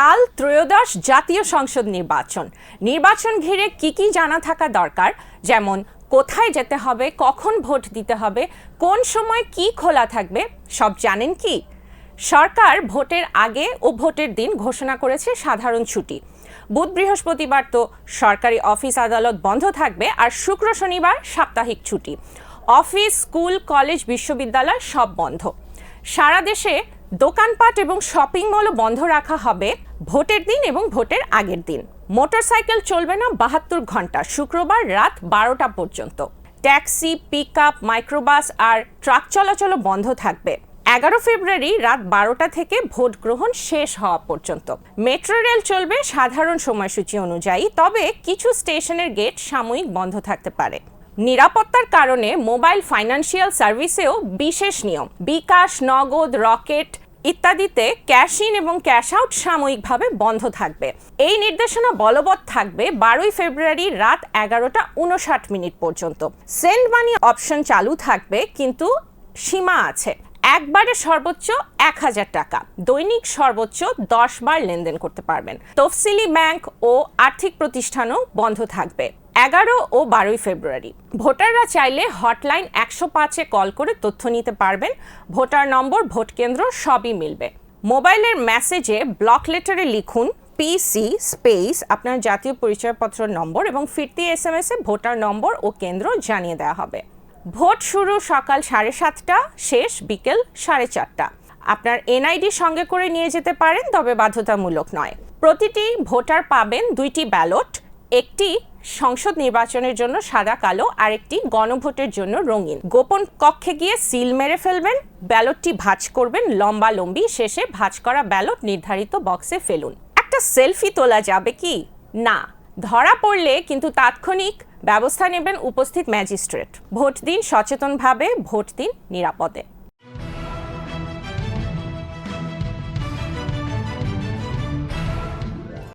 কাল ত্রয়োদশ জাতীয় সংসদ নির্বাচন ঘিরে কি জানা থাকা দরকার, যেমন কোথায় যেতে হবে, কখন ভোট দিতে হবে, কোন সময় কি খোলা থাকবে, সব জানেন কি? সরকার ভোটের আগে ও ভোটের দিন ঘোষণা করেছে সাধারণ ছুটি। বুধ বৃহস্পতিবার তো সরকারি অফিস আদালত বন্ধ থাকবে, আর শুক্র শনিবার সাপ্তাহিক ছুটি। অফিস, স্কুল, কলেজ, বিশ্ববিদ্যালয় সব বন্ধ। সারা দেশে দোকানপাট এবং শপিং মলও বন্ধ রাখা হবে ভোটের দিন এবং ভোটের আগের দিন। মোটরসাইকেল চলবে না 72 ঘন্টা, শুক্রবার রাত 12টা পর্যন্ত। ট্যাক্সি, পিকআপ, মাইক্রোবাস আর ট্রাক চলাচলও বন্ধ থাকবে 11 ফেব্রুয়ারি রাত 12টা থেকে ভোট গ্রহণ শেষ হওয়া পর্যন্ত। মেট্রো রেল চলবে সাধারণ সময়সূচি অনুযায়ী, তবে কিছু স্টেশনের গেট সাময়িক বন্ধ থাকতে পারে। নিরাপত্তার কারণে মোবাইল ফাইন্যান্সিয়াল সার্ভিসেও বিশেষ নিয়ম। বিকাশ, নগদ, রকেট ইত্যাদিতে ক্যাশ ইন এবং ক্যাশ আউট সাময়িকভাবে বন্ধ থাকবে। এই নির্দেশনা বলবৎ থাকবে 12 ফেব্রুয়ারি রাত 11:59 পর্যন্ত। সেন্ড মানি অপশন চালু থাকবে, কিন্তু সীমা আছে। একবারে সর্বোচ্চ 1000 টাকা, দৈনিক সর্বোচ্চ 10 বার লেনদেন করতে পারবেন। তফসিলি ব্যাংক ও আর্থিক প্রতিষ্ঠানও বন্ধ থাকবে 11 ও 12 ফেব্রুয়ারি। ভোটাররা চাইলে হটলাইন 105-এ কল করে তথ্য নিতে পারবেন। ভোটার নম্বর, ভোট কেন্দ্র সবই মিলবে। মোবাইলের মেসেজে ব্লক লেটারে লিখুন পিসি স্পেস আপনার জাতীয় পরিচয়পত্র নম্বর, এবং ফিরতি SMS-এ ভোটার নম্বর ও কেন্দ্র জানিয়ে দেওয়া হবে। ভোট শুরু সকাল 7:30টা, শেষ বিকেল 4:30। আপনার NID সঙ্গে করে নিয়ে যেতে পারেন, তবে বাধ্যতামূলক নয়। প্রতিটি ভোটার পাবেন 2টি ব্যালট, একটি সংসদ নির্বাচনের জন্য সাদা কালো, আর একটি গণভোটের জন্য রঙিন। গোপন কক্ষে গিয়ে সিল মেরে ফেলবেন, ব্যালটটি ভাঁজ করবেন লম্বালম্বি, শেষে ভাঁজ করা ব্যালট নির্ধারিত বক্সে ফেলুন। একটা সেলফি তোলা যাবে কি? না, ধরা পড়লে কিন্তু তাৎক্ষণিক ব্যবস্থা নেবেন উপস্থিত ম্যাজিস্ট্রেট। ভোট দিন সচেতনভাবে, ভোট দিন নিরাপদে।